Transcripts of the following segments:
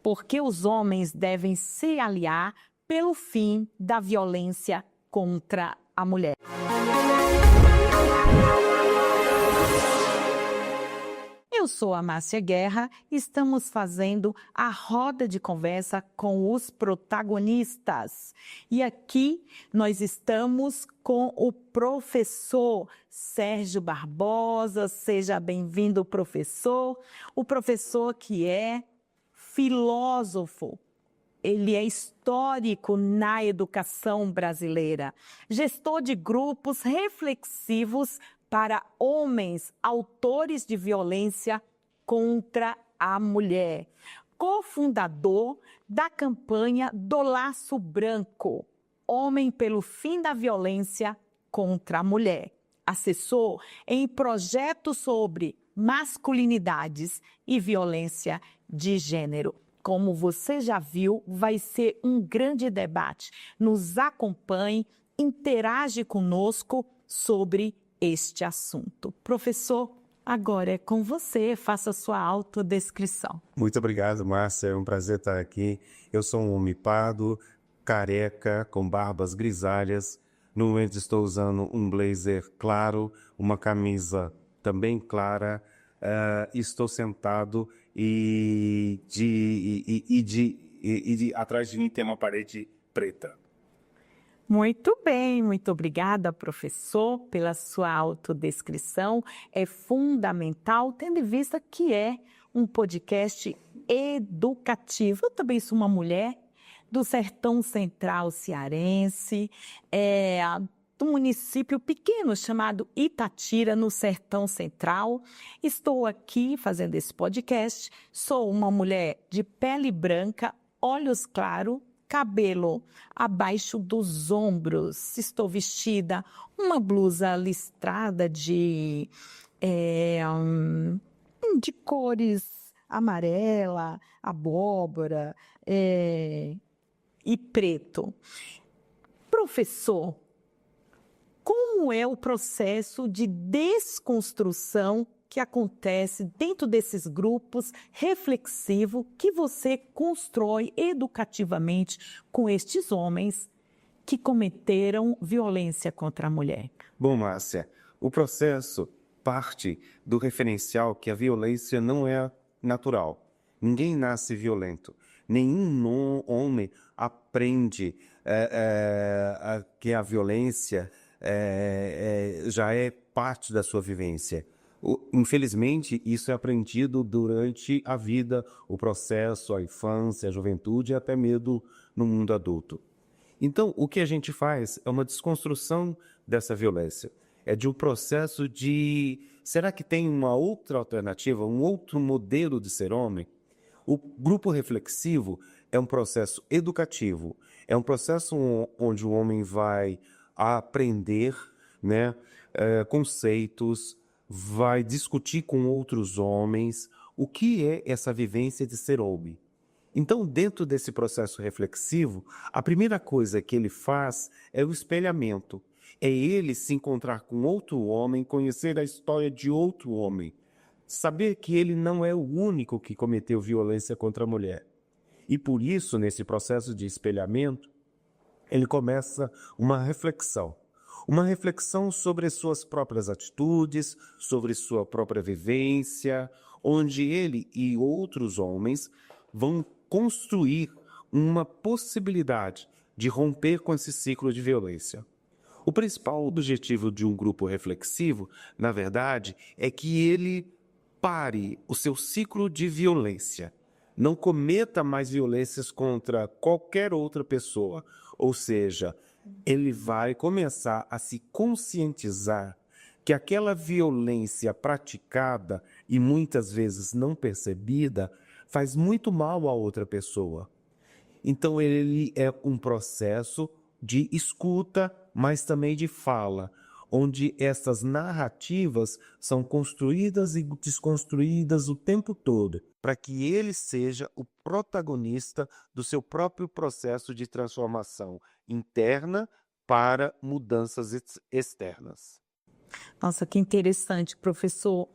Porque os homens devem se aliar pelo fim da violência contra a mulher. Eu sou a Márcia Guerra e estamos fazendo a roda de conversa com os protagonistas. E aqui nós estamos com o professor Sérgio Barbosa. Seja bem-vindo, professor. O professor que é filósofo. Ele é histórico na educação brasileira, gestor de grupos reflexivos para homens autores de violência contra a mulher, cofundador da campanha do Laço Branco, Homem pelo Fim da Violência contra a Mulher, assessor em projetos sobre masculinidades e violência de gênero. Como você já viu, vai ser um grande debate. Nos acompanhe, interage conosco sobre este assunto. Professor, agora é com você, faça a sua autodescrição. Muito obrigado, Márcia, é um prazer estar aqui. Eu sou um homem pardo, careca, com barbas grisalhas. No momento estou usando um blazer claro, uma camisa também clara. Estou sentado e atrás de mim tem uma parede preta. Muito bem, muito obrigada, professor, pela sua autodescrição. É fundamental, tendo em vista que é um podcast educativo. Eu também sou uma mulher do sertão central cearense, do município pequeno chamado Itatira, no sertão central. Estou aqui fazendo esse podcast. Sou uma mulher de pele branca, olhos claros, cabelo abaixo dos ombros. Estou vestida uma blusa listrada de cores amarela, abóbora e preto. Professor, como é o processo de desconstrução que acontece dentro desses grupos reflexivos que você constrói educativamente com estes homens que cometeram violência contra a mulher? Bom, Márcia, o processo parte do referencial que a violência não é natural. Ninguém nasce violento. Nenhum homem aprende que a violência já é parte da sua vivência. Infelizmente, isso é aprendido durante a vida, o processo, a infância, a juventude e até mesmo no mundo adulto. Então, o que a gente faz é uma desconstrução dessa violência. É de um processo de... Será que tem uma outra alternativa, um outro modelo de ser homem? O grupo reflexivo é um processo educativo. É um processo onde o homem vai aprender, né, conceitos, vai discutir com outros homens o que é essa vivência de ser homem. Então, dentro desse processo reflexivo, a primeira coisa que ele faz é o espelhamento. É ele se encontrar com outro homem, conhecer a história de outro homem, saber que ele não é o único que cometeu violência contra a mulher. E por isso, nesse processo de espelhamento, ele começa uma reflexão sobre as suas próprias atitudes, sobre sua própria vivência, onde ele e outros homens vão construir uma possibilidade de romper com esse ciclo de violência. O principal objetivo de um grupo reflexivo, na verdade, é que ele pare o seu ciclo de violência. Não cometa mais violências contra qualquer outra pessoa, ou seja, ele vai começar a se conscientizar que aquela violência praticada e muitas vezes não percebida faz muito mal a outra pessoa. Então ele é um processo de escuta, mas também de fala, onde essas narrativas são construídas e desconstruídas o tempo todo, para que ele seja o protagonista do seu próprio processo de transformação interna para mudanças externas. Nossa, que interessante, professor.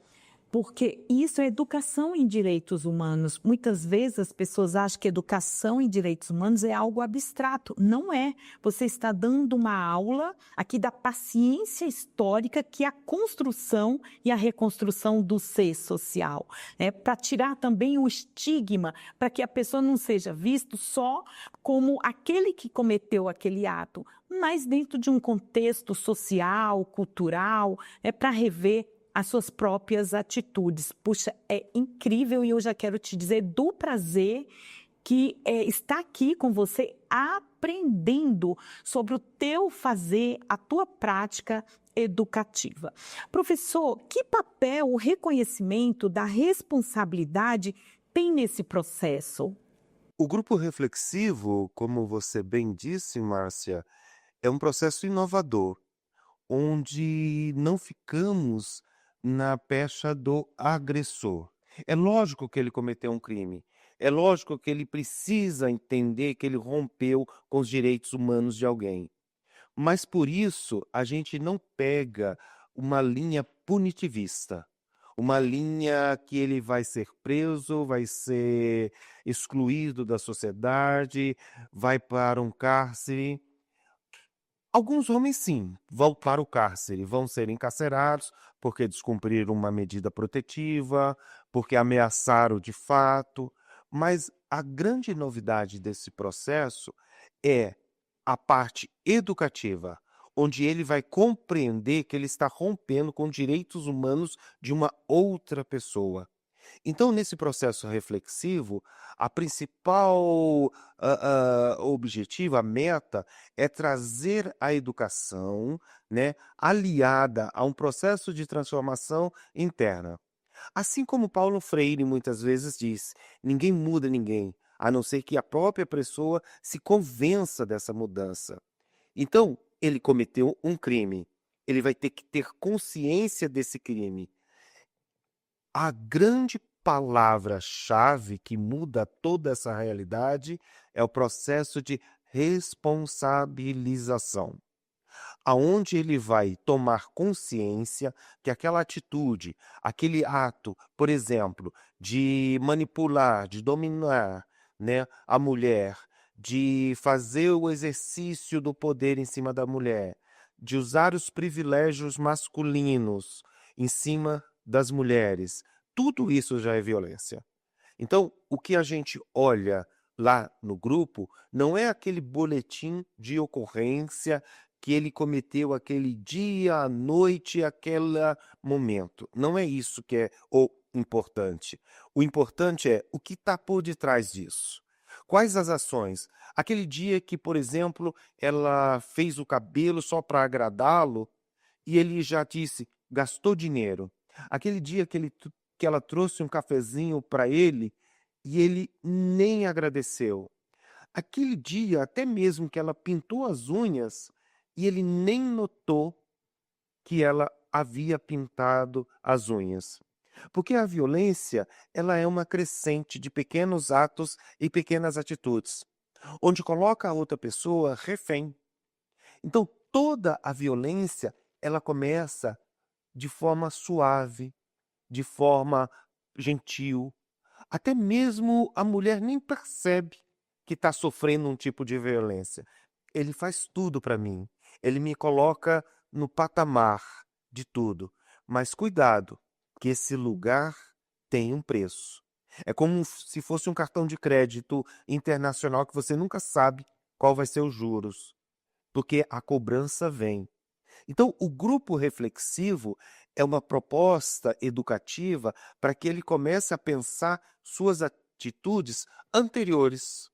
Porque isso é educação em direitos humanos. Muitas vezes as pessoas acham que educação em direitos humanos é algo abstrato. Não é. Você está dando uma aula aqui da paciência histórica que é a construção e a reconstrução do ser social, né? Para tirar também o estigma, para que a pessoa não seja vista só como aquele que cometeu aquele ato, mas dentro de um contexto social, cultural, é para rever as suas próprias atitudes. Puxa, é incrível e eu já quero te dizer do prazer que está aqui com você aprendendo sobre o teu fazer, a tua prática educativa. Professor, que papel o reconhecimento da responsabilidade tem nesse processo? O grupo reflexivo, como você bem disse, Márcia, é um processo inovador, onde não ficamos na pecha do agressor. É lógico que ele cometeu um crime. É lógico que ele precisa entender que ele rompeu com os direitos humanos de alguém. Mas por isso a gente não pega uma linha punitivista, uma linha que ele vai ser preso, vai ser excluído da sociedade, vai para um cárcere. Alguns homens, sim, vão para o cárcere, vão ser encarcerados porque descumpriram uma medida protetiva, porque ameaçaram de fato. Mas a grande novidade desse processo é a parte educativa, onde ele vai compreender que ele está rompendo com direitos humanos de uma outra pessoa. Então, nesse processo reflexivo, a principal objetivo, a meta, é trazer a educação, né, aliada a um processo de transformação interna. Assim como Paulo Freire muitas vezes diz: ninguém muda ninguém, a não ser que a própria pessoa se convença dessa mudança. Então, ele cometeu um crime, ele vai ter que ter consciência desse crime. A grande palavra-chave que muda toda essa realidade é o processo de responsabilização, aonde ele vai tomar consciência que aquela atitude, aquele ato, por exemplo, de manipular, de dominar, né, a mulher, de fazer o exercício do poder em cima da mulher, de usar os privilégios masculinos em cima das mulheres, tudo isso já é violência. Então, o que a gente olha lá no grupo não é aquele boletim de ocorrência que ele cometeu aquele dia, à noite, aquele momento. Não é isso que é o importante. O importante é o que está por detrás disso. Quais as ações? Aquele dia que, por exemplo, ela fez o cabelo só para agradá-lo e ele já disse, gastou dinheiro. Aquele dia que ela trouxe um cafezinho para ele e ele nem agradeceu. Aquele dia, até mesmo que ela pintou as unhas e ele nem notou que ela havia pintado as unhas. Porque a violência, ela é uma crescente de pequenos atos e pequenas atitudes, onde coloca a outra pessoa refém. Então, toda a violência, ela começa de forma suave, de forma gentil. Até mesmo a mulher nem percebe que está sofrendo um tipo de violência. Ele faz tudo para mim. Ele me coloca no patamar de tudo. Mas cuidado, que esse lugar tem um preço. É como se fosse um cartão de crédito internacional que você nunca sabe qual vai ser os juros, porque a cobrança vem. Então, o grupo reflexivo é uma proposta educativa para que ele comece a pensar suas atitudes anteriores,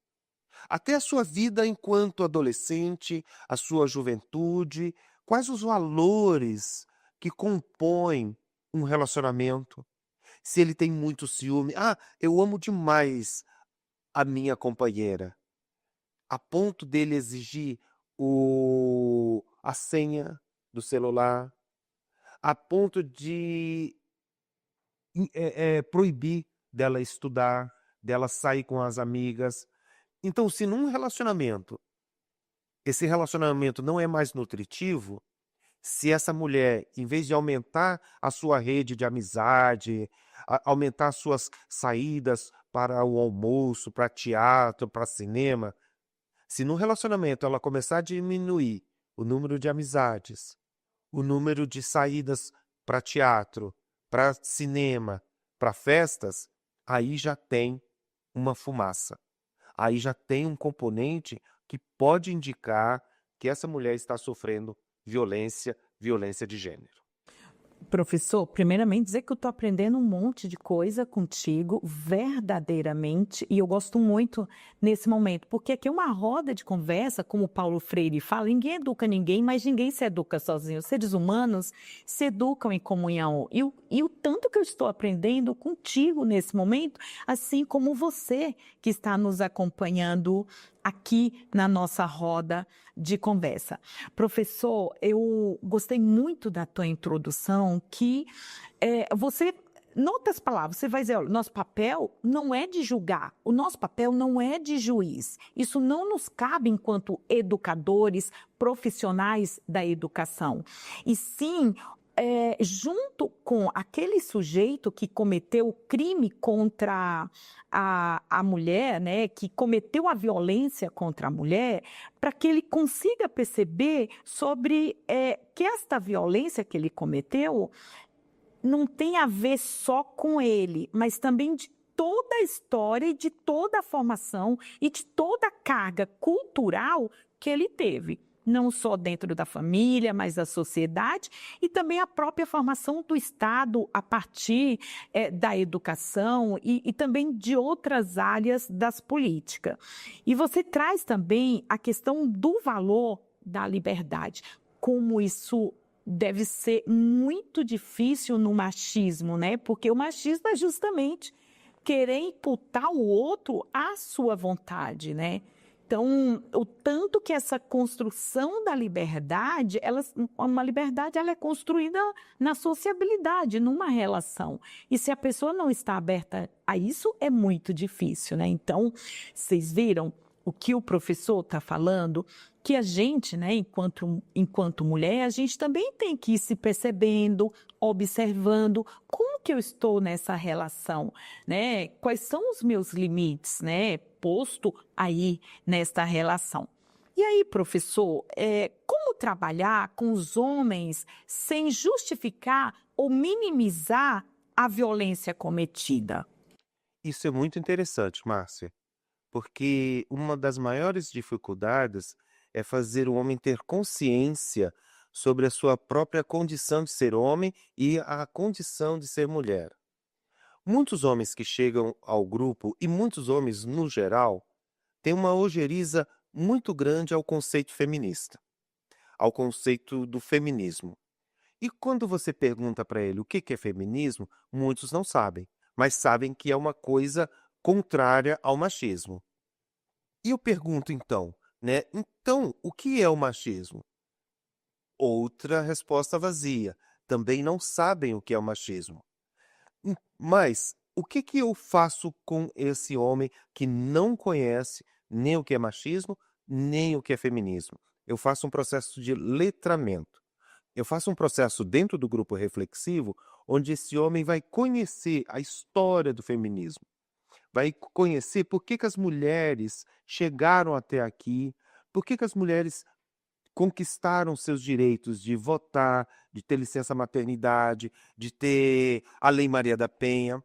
até a sua vida enquanto adolescente, a sua juventude, quais os valores que compõem um relacionamento. Se ele tem muito ciúme, eu amo demais a minha companheira, a ponto dele exigir a senha do celular, a ponto de proibir dela estudar, dela sair com as amigas. Então, se esse relacionamento não é mais nutritivo, Se essa mulher, em vez de aumentar a sua rede de amizade, aumentar as suas saídas para o almoço, para teatro, para cinema, se no relacionamento ela começar a diminuir o número de amizades, o número de saídas para teatro, para cinema, para festas, aí já tem uma fumaça. Aí já tem um componente que pode indicar que essa mulher está sofrendo violência de gênero. Professor, primeiramente dizer que eu estou aprendendo um monte de coisa contigo, verdadeiramente, e eu gosto muito nesse momento, porque aqui é uma roda de conversa, como o Paulo Freire fala, ninguém educa ninguém, mas ninguém se educa sozinho. Os seres humanos se educam em comunhão. E o tanto que eu estou aprendendo contigo nesse momento, assim como você que está nos acompanhando aqui na nossa roda de conversa. Professor, eu gostei muito da tua introdução, que você, em outras palavras, você vai dizer, olha, nosso papel não é de julgar, o nosso papel não é de juiz. Isso não nos cabe enquanto educadores, profissionais da educação. E sim, junto com aquele sujeito que cometeu o crime contra a mulher, né, que cometeu a violência contra a mulher, para que ele consiga perceber sobre que esta violência que ele cometeu não tem a ver só com ele, mas também de toda a história e de toda a formação e de toda a carga cultural que ele teve. Não só dentro da família, mas da sociedade e também a própria formação do Estado a partir da educação e também de outras áreas das políticas. E você traz também a questão do valor da liberdade, como isso deve ser muito difícil no machismo, né? Porque o machismo é justamente querer imputar o outro à sua vontade, né? Então, o tanto que essa construção da liberdade, uma liberdade ela é construída na sociabilidade, numa relação. E se a pessoa não está aberta a isso, é muito difícil, né? Então, vocês viram o que o professor está falando? Que a gente, né, enquanto mulher, a gente também tem que ir se percebendo, observando como que eu estou nessa relação, né? Quais são os meus limites, né? Posto aí nesta relação. E aí, professor, como trabalhar com os homens sem justificar ou minimizar a violência cometida? Isso é muito interessante, Márcia, porque uma das maiores dificuldades é fazer o homem ter consciência sobre a sua própria condição de ser homem e a condição de ser mulher. Muitos homens que chegam ao grupo, e muitos homens no geral, têm uma ojeriza muito grande ao conceito feminista, ao conceito do feminismo. E quando você pergunta para ele o que é feminismo, muitos não sabem, mas sabem que é uma coisa contrária ao machismo. E eu pergunto então, né? Então, o que é o machismo? Outra resposta vazia. Também não sabem o que é o machismo. Mas o que eu faço com esse homem que não conhece nem o que é machismo, nem o que é feminismo? Eu faço um processo de letramento. Eu faço um processo dentro do grupo reflexivo, onde esse homem vai conhecer a história do feminismo, vai conhecer por que as mulheres chegaram até aqui, por que as mulheres conquistaram seus direitos de votar, de ter licença maternidade, de ter a Lei Maria da Penha.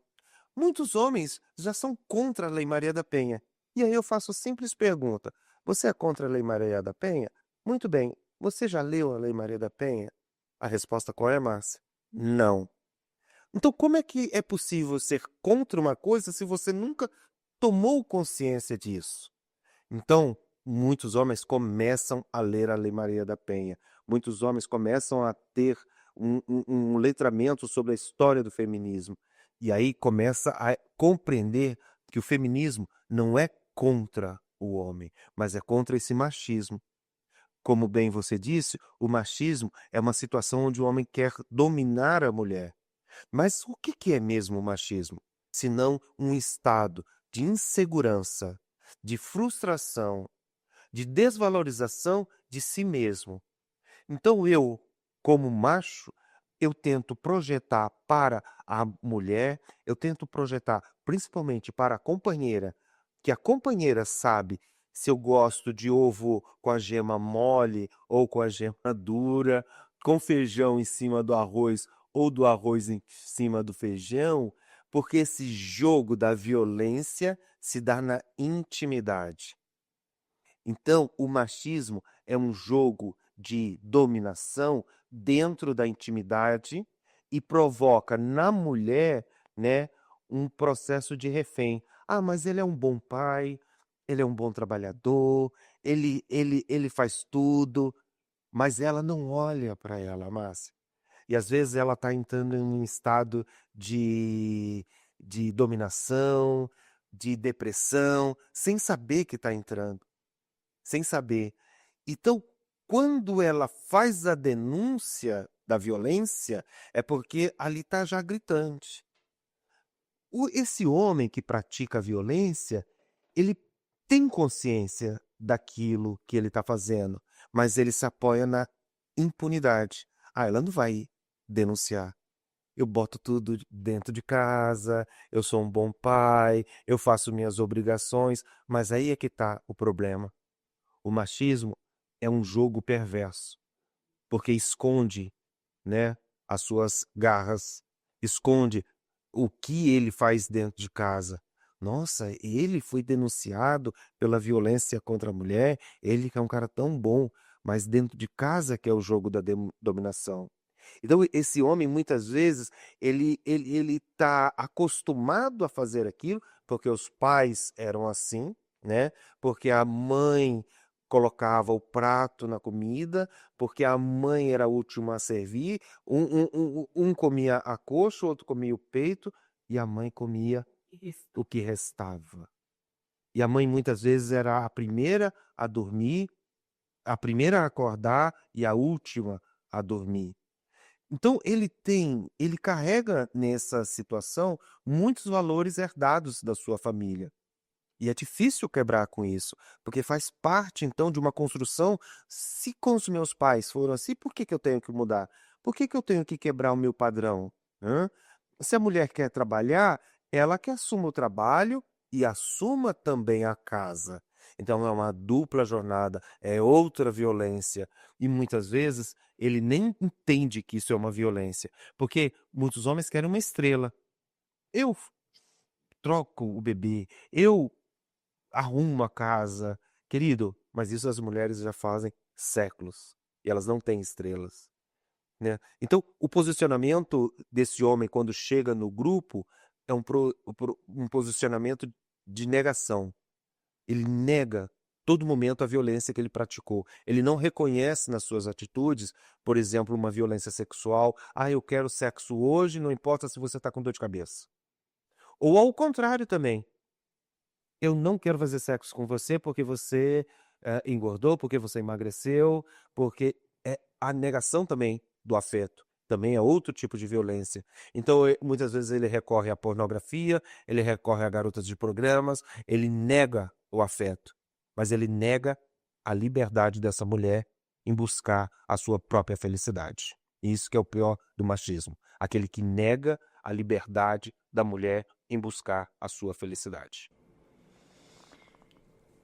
Muitos homens já são contra a Lei Maria da Penha. E aí eu faço a simples pergunta: você é contra a Lei Maria da Penha? Muito bem, você já leu a Lei Maria da Penha? A resposta qual é, Márcia? Não. Então, como é que é possível ser contra uma coisa se você nunca tomou consciência disso? Então, muitos homens começam a ler a Lei Maria da Penha. Muitos homens começam a ter um letramento sobre a história do feminismo. E aí começa a compreender que o feminismo não é contra o homem, mas é contra esse machismo. Como bem você disse, o machismo é uma situação onde o homem quer dominar a mulher. Mas o que é mesmo o machismo? Senão um estado de insegurança, de frustração, de desvalorização de si mesmo. Então eu, como macho, eu tento projetar para a mulher, eu tento projetar principalmente para a companheira, que a companheira sabe se eu gosto de ovo com a gema mole ou com a gema dura, com feijão em cima do arroz ou do arroz em cima do feijão, porque esse jogo da violência se dá na intimidade. Então, o machismo é um jogo de dominação dentro da intimidade e provoca na mulher, né, um processo de refém. Ah, mas ele é um bom pai, ele é um bom trabalhador, ele faz tudo, mas ela não olha para ela, Márcia. E às vezes ela está entrando em um estado de dominação, de depressão, sem saber que está entrando, sem saber. Então, quando ela faz a denúncia da violência, é porque ali está já gritante. Esse homem que pratica a violência, ele tem consciência daquilo que ele está fazendo, mas ele se apoia na impunidade. Ah, ela não vai denunciar. Eu boto tudo dentro de casa, eu sou um bom pai, eu faço minhas obrigações, mas aí é que está o problema. O machismo é um jogo perverso, porque esconde, né, as suas garras, esconde o que ele faz dentro de casa. Nossa, ele foi denunciado pela violência contra a mulher, ele que é um cara tão bom, mas dentro de casa que é o jogo da dominação. Então esse homem muitas vezes ele tá acostumado a fazer aquilo, porque os pais eram assim, né? Porque a mãe colocava o prato na comida, porque a mãe era a última a servir, um comia a coxa, o outro comia o peito, e a mãe comia o que restava. E a mãe muitas vezes era a primeira a dormir, a primeira a acordar e a última a dormir. Então ele carrega nessa situação muitos valores herdados da sua família. E é difícil quebrar com isso, porque faz parte então de uma construção. Se com os meus pais foram assim, por que que eu tenho que mudar? Por que que eu tenho que quebrar o meu padrão? Hã? Se a mulher quer trabalhar, ela que assuma o trabalho e assuma também a casa. Então é uma dupla jornada, é outra violência. E muitas vezes ele nem entende que isso é uma violência, porque muitos homens querem uma estrela. Eu troco o bebê, eu arruma a casa. Querido, mas isso as mulheres já fazem séculos e elas não têm estrelas, né? Então, o posicionamento desse homem quando chega no grupo é um posicionamento de negação. Ele nega todo momento a violência que ele praticou. Ele não reconhece nas suas atitudes, por exemplo, uma violência sexual. Ah, eu quero sexo hoje, não importa se você está com dor de cabeça. Ou ao contrário também. Eu não quero fazer sexo com você porque você engordou, porque você emagreceu, porque é a negação também do afeto. Também é outro tipo de violência. Então, muitas vezes ele recorre à pornografia, ele recorre a garotas de programas, ele nega o afeto, mas ele nega a liberdade dessa mulher em buscar a sua própria felicidade. Isso que é o pior do machismo. Aquele que nega a liberdade da mulher em buscar a sua felicidade.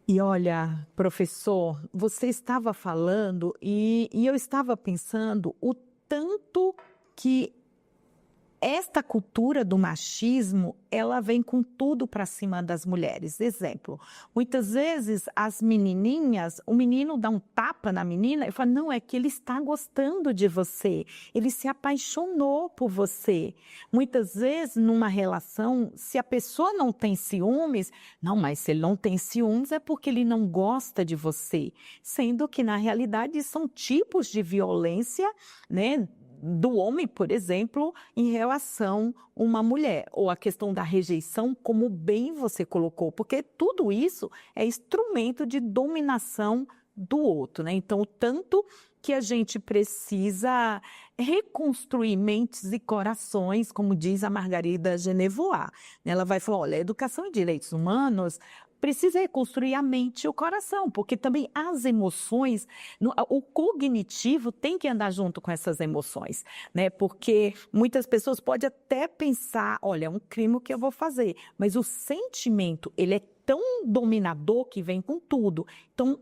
E olha, professor, você estava falando e eu estava pensando o tanto que esta cultura do machismo, ela vem com tudo para cima das mulheres. Exemplo, muitas vezes as menininhas, o menino dá um tapa na menina e fala, não, é que ele está gostando de você, ele se apaixonou por você. Muitas vezes, numa relação, se a pessoa não tem ciúmes, não, mas se ele não tem ciúmes é porque ele não gosta de você. Sendo que, na realidade, são tipos de violência, né? Do homem, por exemplo, em relação a uma mulher, ou a questão da rejeição, como bem você colocou, porque tudo isso é instrumento de dominação do outro, né? Então, o tanto que a gente precisa reconstruir mentes e corações, como diz a Margarida Genevois. Ela vai falar, olha, educação e direitos humanos precisa reconstruir a mente e o coração, porque também as emoções, o cognitivo tem que andar junto com essas emoções, né? Porque muitas pessoas podem até pensar, olha, é um crime que eu vou fazer, mas o sentimento, ele é tão dominador que vem com tudo. Então,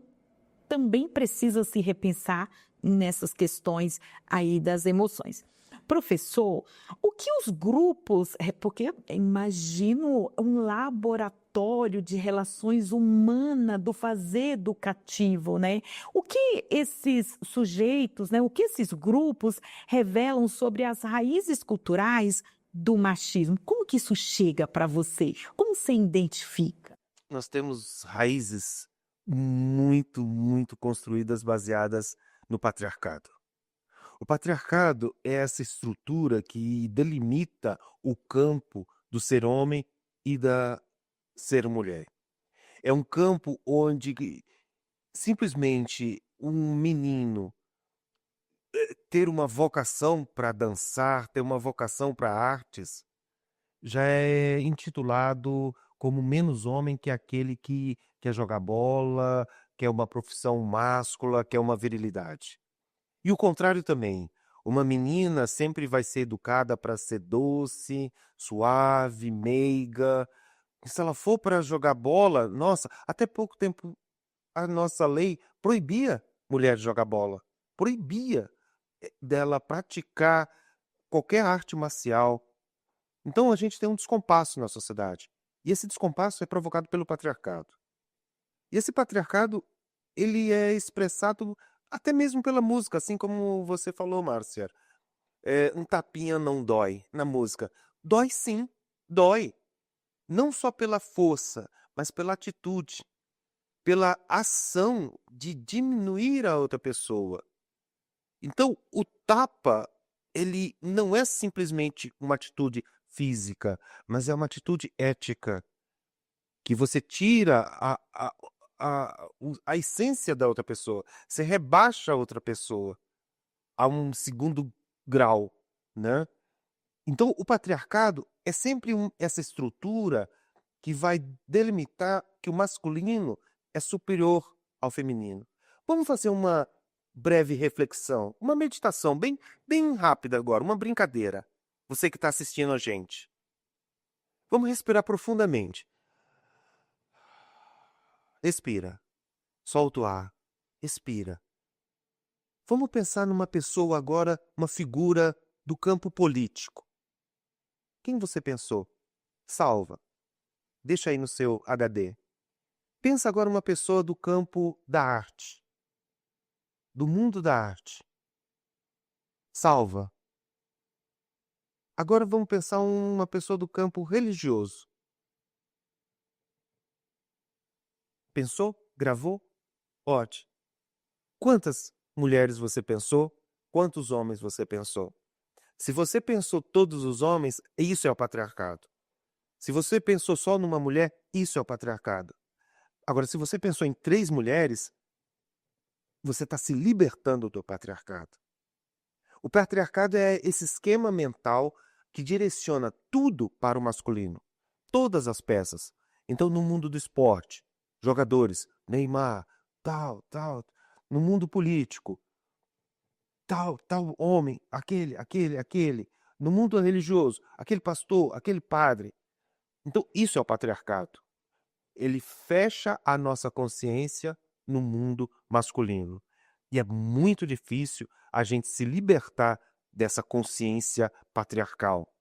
também precisa se repensar nessas questões aí das emoções. Professor, o que os grupos, porque eu imagino um laboratório de relações humanas do fazer educativo, né? O que esses sujeitos, né? O que esses grupos revelam sobre as raízes culturais do machismo? Como que isso chega para você? Como você identifica? Nós temos raízes muito construídas baseadas no patriarcado. O patriarcado é essa estrutura que delimita o campo do ser homem e da ser mulher. É um campo onde simplesmente um menino ter uma vocação para dançar, ter uma vocação para artes, já é intitulado como menos homem que aquele que quer jogar bola, quer uma profissão máscula, quer uma virilidade. E o contrário também. Uma menina sempre vai ser educada para ser doce, suave, meiga. E se ela for para jogar bola, nossa, até pouco tempo a nossa lei proibia mulher de jogar bola. Proibia dela praticar qualquer arte marcial. Então a gente tem um descompasso na sociedade. E esse descompasso é provocado pelo patriarcado. E esse patriarcado, ele é expressado até mesmo pela música, assim como você falou, Márcia. Um tapinha não dói na música. Dói sim, dói. Não só pela força, mas pela atitude, pela ação de diminuir a outra pessoa. Então, o tapa, ele não é simplesmente uma atitude física, mas é uma atitude ética, que você tira a essência da outra pessoa, você rebaixa a outra pessoa a um segundo grau, né? Então, o patriarcado é sempre essa estrutura que vai delimitar que o masculino é superior ao feminino. Vamos fazer uma breve reflexão, uma meditação bem rápida agora, uma brincadeira. Você que está assistindo a gente. Vamos respirar profundamente. Respira. Solta o ar. Respira. Vamos pensar numa pessoa agora, uma figura do campo político. Quem você pensou? Salva. Deixa aí no seu HD. Pensa agora uma pessoa do campo da arte. Do mundo da arte. Salva. Agora vamos pensar uma pessoa do campo religioso. Pensou? Gravou? Ótimo. Quantas mulheres você pensou? Quantos homens você pensou? Se você pensou todos os homens, isso é o patriarcado. Se você pensou só numa mulher, isso é o patriarcado. Agora, se você pensou em 3 mulheres, você está se libertando do patriarcado. O patriarcado é esse esquema mental que direciona tudo para o masculino. Todas as peças. Então, no mundo do esporte, jogadores, Neymar, tal. No mundo político, tal homem, aquele. No mundo religioso, aquele pastor, aquele padre. Então, isso é o patriarcado. Ele fecha a nossa consciência no mundo masculino. E é muito difícil a gente se libertar dessa consciência patriarcal.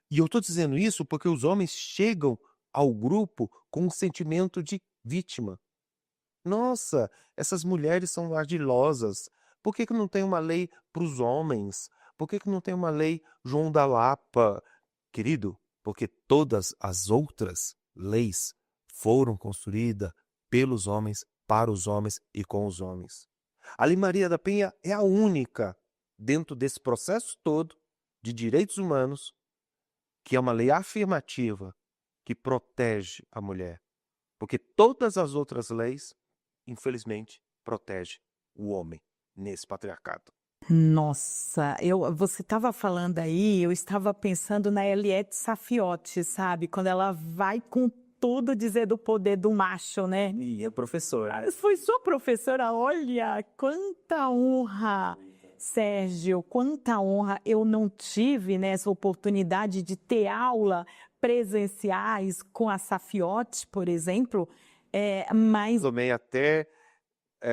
E eu estou dizendo isso porque os homens chegam ao grupo com um sentimento de vítima. Nossa, essas mulheres são ardilosas. Por que não tem uma lei para os homens? Por que não tem uma lei João da Lapa? Querido, porque todas as outras leis foram construídas pelos homens, para os homens e com os homens. A Lei Maria da Penha é a única, dentro desse processo todo de direitos humanos, que é uma lei afirmativa que protege a mulher. Porque todas as outras leis, infelizmente, protegem o homem nesse patriarcado. Nossa, você estava falando aí, eu estava pensando na Eliette Safiotti, sabe? Quando ela vai com tudo dizer do poder do macho, né? E a professora. Foi sua professora, olha, quanta honra, Sérgio, quanta honra. Eu não tive, né, essa oportunidade de ter aula presenciais com a Safiotti, por exemplo, mas Tomei até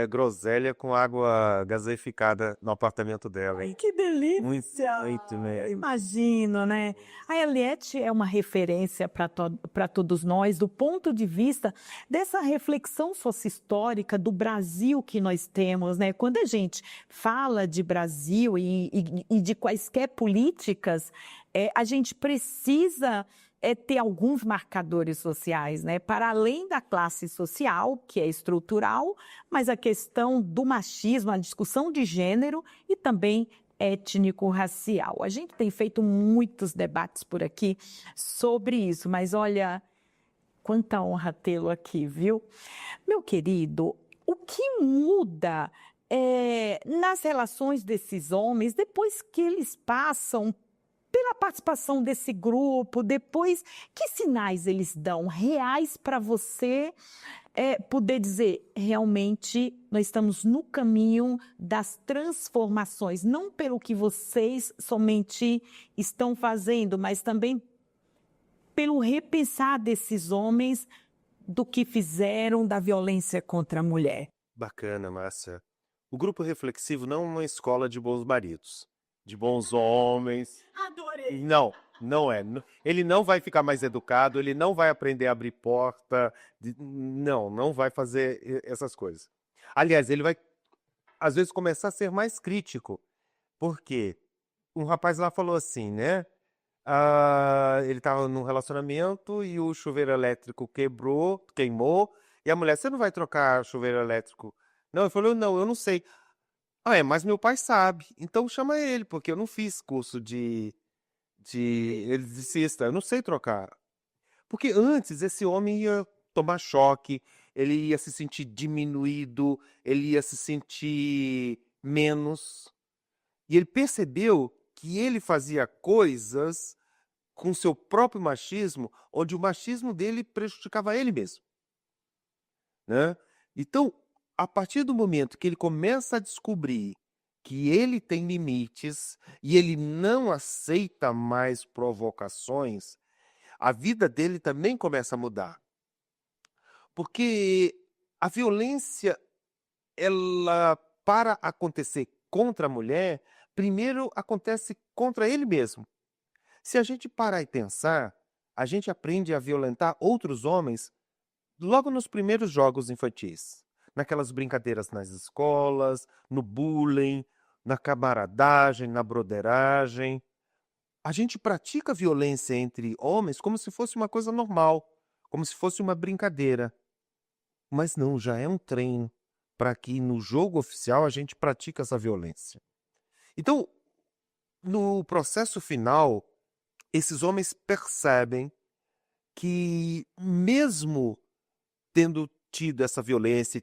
groselha com água gaseificada no apartamento dela, ai, hein? que Muito, delícia! muito, né? Eu imagino, né? A Eliette é uma referência para todos nós, do ponto de vista dessa reflexão sociohistórica do Brasil que nós temos, né? Quando a gente fala de Brasil e de quaisquer políticas, a gente precisa ter alguns marcadores sociais, né? Para além da classe social, que é estrutural, mas a questão do machismo, a discussão de gênero e também étnico-racial. A gente tem feito muitos debates por aqui sobre isso, mas olha, quanta honra tê-lo aqui, viu? Meu querido, o que muda nas relações desses homens depois que eles passam pela participação desse grupo, depois, que sinais eles dão reais para você poder dizer, realmente, nós estamos no caminho das transformações, não pelo que vocês somente estão fazendo, mas também pelo repensar desses homens do que fizeram da violência contra a mulher. Bacana, Márcia. O grupo reflexivo não é uma escola de bons maridos, de bons homens. Adorei! Não, não é. Ele não vai ficar mais educado, ele não vai aprender a abrir porta. Não, não vai fazer essas coisas. Aliás, ele vai, às vezes, começar a ser mais crítico. Por quê? Um rapaz lá falou assim, né? Ele estava num relacionamento e o chuveiro elétrico queimou, e a mulher, você não vai trocar chuveiro elétrico? Não, ele falou, não, eu não sei. Mas meu pai sabe, então chama ele, porque eu não fiz curso de eletricista, eu não sei trocar. Porque antes esse homem ia tomar choque, ele ia se sentir diminuído, ele ia se sentir menos. E ele percebeu que ele fazia coisas com seu próprio machismo, onde o machismo dele prejudicava ele mesmo, né? Então, a partir do momento que ele começa a descobrir que ele tem limites e ele não aceita mais provocações, a vida dele também começa a mudar. Porque a violência, ela, para acontecer contra a mulher, primeiro acontece contra ele mesmo. Se a gente parar e pensar, a gente aprende a violentar outros homens logo nos primeiros jogos infantis. Naquelas brincadeiras nas escolas, no bullying, na camaradagem, na broderagem. A gente pratica violência entre homens como se fosse uma coisa normal, como se fosse uma brincadeira. Mas não, já é um treino para que no jogo oficial a gente pratique essa violência. Então, no processo final, esses homens percebem que mesmo tendo tido essa violência,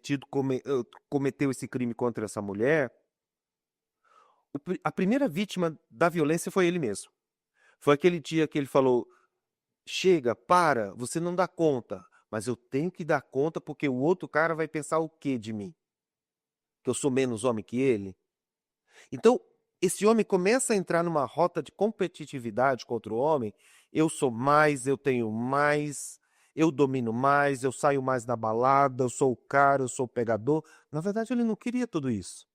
cometeu esse crime contra essa mulher, a primeira vítima da violência foi ele mesmo. Foi aquele dia que ele falou, chega, para, você não dá conta, mas eu tenho que dar conta porque o outro cara vai pensar o quê de mim? Que eu sou menos homem que ele? Então, esse homem começa a entrar numa rota de competitividade contra o homem. Eu sou mais, eu tenho mais, eu domino mais, eu saio mais na balada, eu sou o cara, eu sou o pegador. Na verdade, ele não queria tudo isso.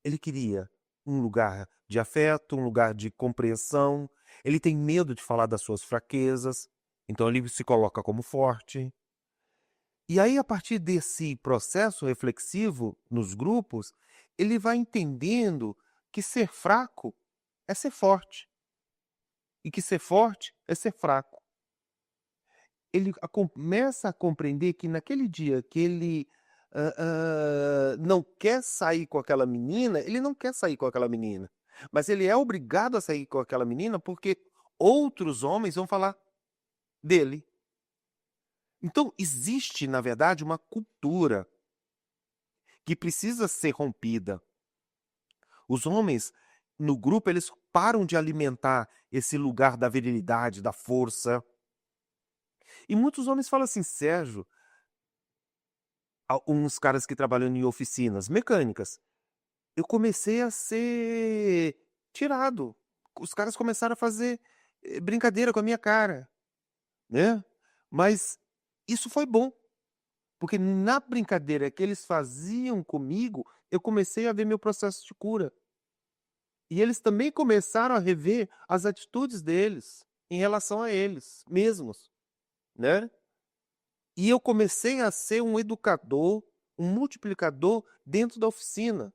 Ele queria um lugar de afeto, um lugar de compreensão. Ele tem medo de falar das suas fraquezas, então ele se coloca como forte. E aí, a partir desse processo reflexivo nos grupos, ele vai entendendo que ser fraco é ser forte. E que ser forte é ser fraco. Ele começa a compreender que naquele dia que ele não quer sair com aquela menina, ele não quer sair com aquela menina. Mas ele é obrigado a sair com aquela menina porque outros homens vão falar dele. Então, existe, na verdade, uma cultura que precisa ser rompida. Os homens, no grupo, eles param de alimentar esse lugar da virilidade, da força. E muitos homens falam assim: Sérgio, uns caras que trabalham em oficinas mecânicas, eu comecei a ser tirado. Os caras começaram a fazer brincadeira com a minha cara, né? Mas isso foi bom, porque na brincadeira que eles faziam comigo, eu comecei a ver meu processo de cura. E eles também começaram a rever as atitudes deles em relação a eles mesmos, né? E eu comecei a ser um educador, um multiplicador dentro da oficina.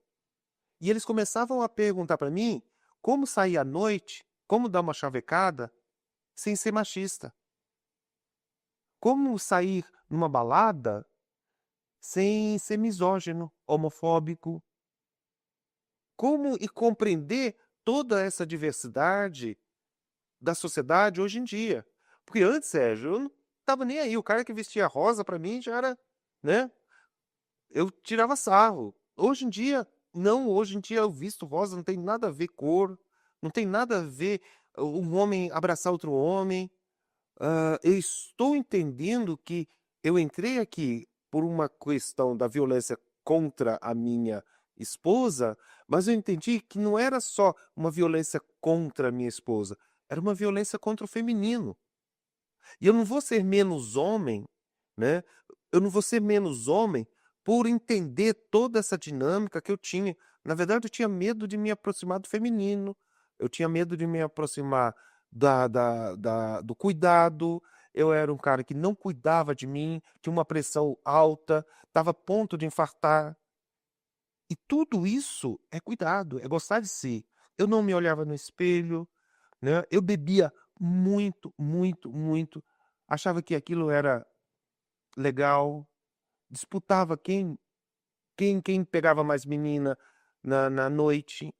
E eles começavam a perguntar para mim como sair à noite, como dar uma chavecada sem ser machista. Como sair numa balada sem ser misógino, homofóbico. Como e compreender toda essa diversidade da sociedade hoje em dia. Porque antes, Sérgio, eu não estava nem aí. O cara que vestia rosa para mim já era, né? Eu tirava sarro. Hoje em dia, não. Hoje em dia eu visto rosa, não tem nada a ver cor, não tem nada a ver um homem abraçar outro homem. Eu estou entendendo que eu entrei aqui por uma questão da violência contra a minha esposa, mas eu entendi que não era só uma violência contra a minha esposa, era uma violência contra o feminino. E eu não vou ser menos homem, né? Eu não vou ser menos homem por entender toda essa dinâmica que eu tinha. Na verdade, eu tinha medo de me aproximar do feminino, eu tinha medo de me aproximar do cuidado. Eu era um cara que não cuidava de mim, tinha uma pressão alta, estava a ponto de infartar. E tudo isso é cuidado, é gostar de si. Eu não me olhava no espelho, né? Eu bebia muito, muito, muito. Achava que aquilo era legal. Disputava quem pegava mais menina na noite.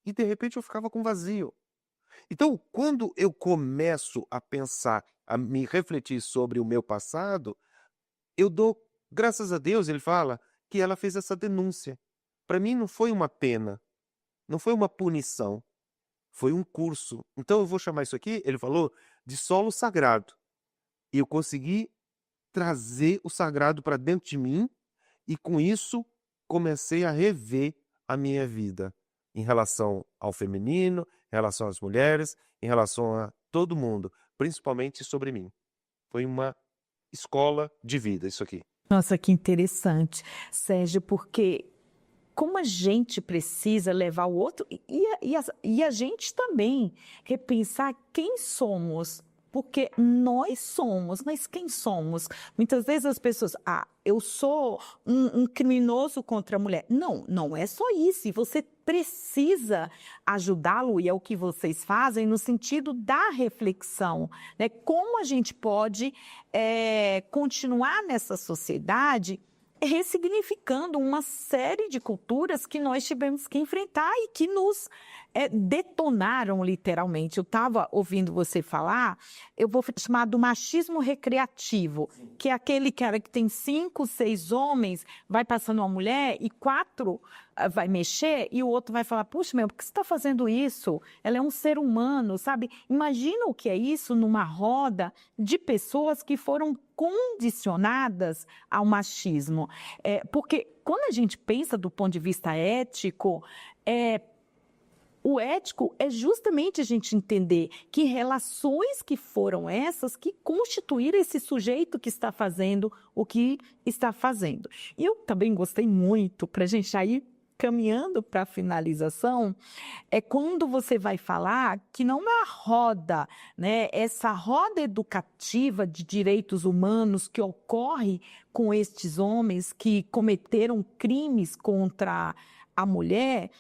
E de repente eu ficava com vazio. Então, quando eu começo a pensar, a me refletir sobre o meu passado, eu dou graças a Deus, ele fala, que ela fez essa denúncia. Para mim não foi uma pena, não foi uma punição, foi um curso. Então eu vou chamar isso aqui, ele falou, de solo sagrado. E eu consegui trazer o sagrado para dentro de mim e com isso comecei a rever a minha vida em relação ao feminino, em relação às mulheres, em relação a todo mundo, principalmente sobre mim. Foi uma escola de vida isso aqui. Nossa, que interessante, Sérgio, porque como a gente precisa levar o outro e a gente também repensar quem somos. Porque nós somos, mas quem somos? Muitas vezes as pessoas, eu sou um criminoso contra a mulher. Não, não é só isso. E você precisa ajudá-lo, e é o que vocês fazem, no sentido da reflexão, né? Como a gente pode continuar nessa sociedade ressignificando uma série de culturas que nós tivemos que enfrentar e que nos detonaram literalmente. Eu estava ouvindo você falar, eu vou chamar do machismo recreativo, que é aquele cara que tem 5, 6 homens, vai passando uma mulher e 4 vai mexer e o outro vai falar, puxa, por que você está fazendo isso? Ela é um ser humano, sabe? Imagina o que é isso numa roda de pessoas que foram condicionadas ao machismo. Porque quando a gente pensa do ponto de vista ético, o ético é justamente a gente entender que relações que foram essas que constituíram esse sujeito que está fazendo o que está fazendo. E eu também gostei muito, para a gente ir caminhando para a finalização, é quando você vai falar que não é a roda, né? Essa roda educativa de direitos humanos que ocorre com estes homens que cometeram crimes contra a mulher,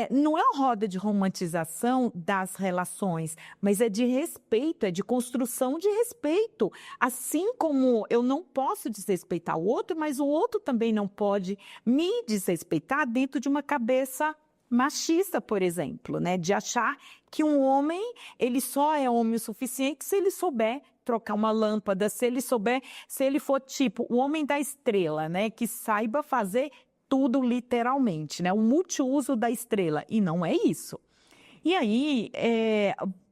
não é uma roda de romantização das relações, mas é de respeito, é de construção de respeito. Assim como eu não posso desrespeitar o outro, mas o outro também não pode me desrespeitar dentro de uma cabeça machista, por exemplo, né? De achar que um homem, ele só é homem o suficiente se ele souber trocar uma lâmpada, se ele for tipo o homem da estrela, né? Que saiba fazer tudo literalmente, né? O multiuso da estrela. E não é isso. E aí,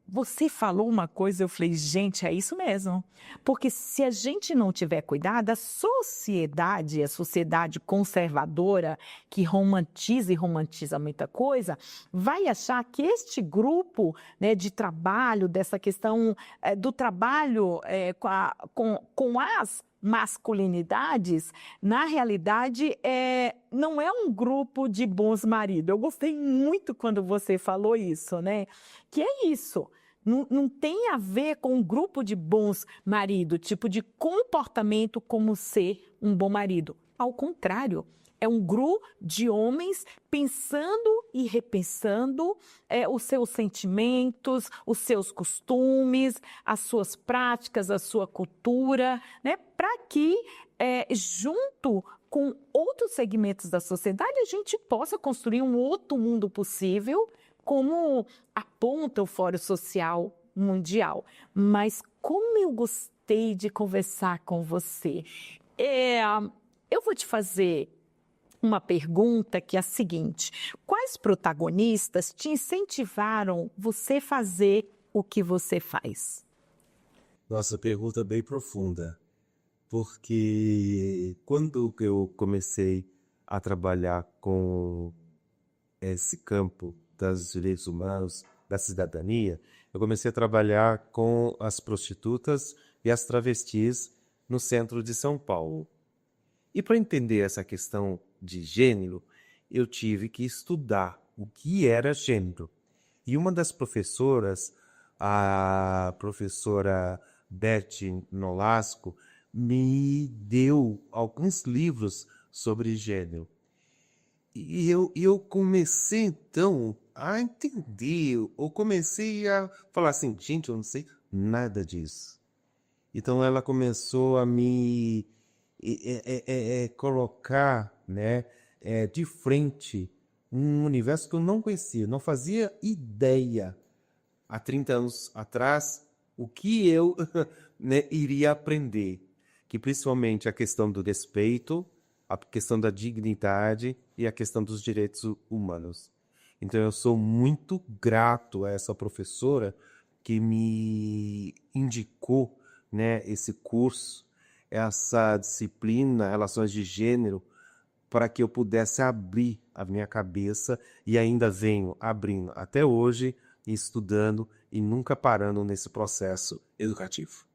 você falou uma coisa, eu falei, gente, é isso mesmo. Porque se a gente não tiver cuidado, a sociedade conservadora, que romantiza e romantiza muita coisa, vai achar que este grupo, né, de trabalho, dessa questão do trabalho com as masculinidades, na realidade, não é um grupo de bons maridos. Eu gostei muito quando você falou isso, né? Que é isso. Não tem a ver com um grupo de bons maridos, tipo de comportamento como ser um bom marido. Ao contrário, é um grupo de homens pensando e repensando os seus sentimentos, os seus costumes, as suas práticas, a sua cultura, né? Para que, junto com outros segmentos da sociedade, a gente possa construir um outro mundo possível, como aponta o Fórum Social Mundial. Mas como eu gostei de conversar com você. Eu vou te fazer uma pergunta que é a seguinte: quais protagonistas te incentivaram você fazer o que você faz? Nossa, pergunta bem profunda, porque quando eu comecei a trabalhar com esse campo dos direitos humanos, da cidadania, eu comecei a trabalhar com as prostitutas e as travestis no centro de São Paulo. E para entender essa questão de gênero, eu tive que estudar o que era gênero. E uma das professoras, a professora Beth Nolasco, me deu alguns livros sobre gênero. E eu comecei, então, a entender, eu comecei a falar assim, gente, eu não sei nada disso. Então ela começou a me colocar, né, de frente um universo que eu não conhecia, não fazia ideia há 30 anos atrás o que eu né, iria aprender, que principalmente a questão do respeito, a questão da dignidade e a questão dos direitos humanos. Então eu sou muito grato a essa professora que me indicou, né, esse curso, essa disciplina, relações de gênero, para que eu pudesse abrir a minha cabeça, e ainda venho abrindo até hoje, estudando e nunca parando nesse processo educativo.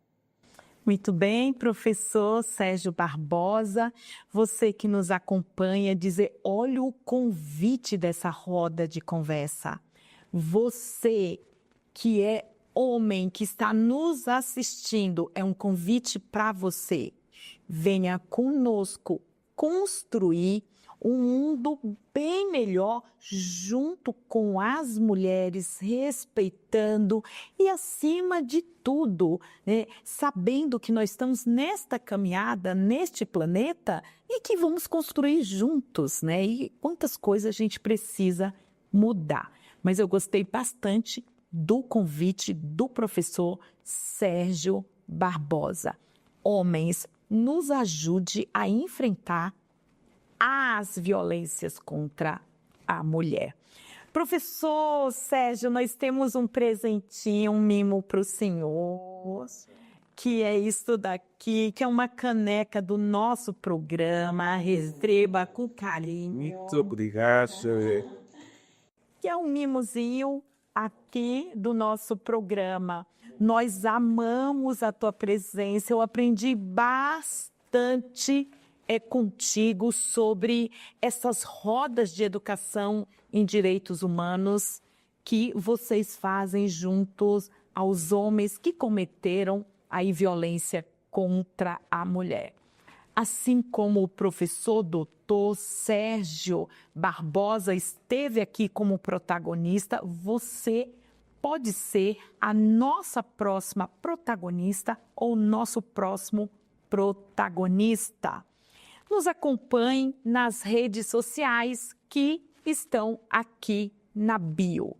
Muito bem, professor Sérgio Barbosa, você que nos acompanha, dizer, olha o convite dessa roda de conversa. Você que é homem, que está nos assistindo, é um convite para você. Venha conosco construir um mundo bem melhor junto com as mulheres, respeitando e, acima de tudo, né, sabendo que nós estamos nesta caminhada, neste planeta, e que vamos construir juntos, né? E quantas coisas a gente precisa mudar. Mas eu gostei bastante do convite do professor Sérgio Barbosa. Homens, nos ajude a enfrentar as violências contra a mulher. Professor Sérgio, nós temos um presentinho, um mimo para o senhor, que é isso daqui, que é uma caneca do nosso programa, receba com carinho. Muito obrigado. Que é um mimozinho aqui do nosso programa. Nós amamos a tua presença, eu aprendi bastante contigo sobre essas rodas de educação em direitos humanos que vocês fazem juntos aos homens que cometeram aí violência contra a mulher. Assim como o professor doutor Sérgio Barbosa esteve aqui como protagonista, você pode ser a nossa próxima protagonista ou nosso próximo protagonista. Nos acompanhe nas redes sociais que estão aqui na bio.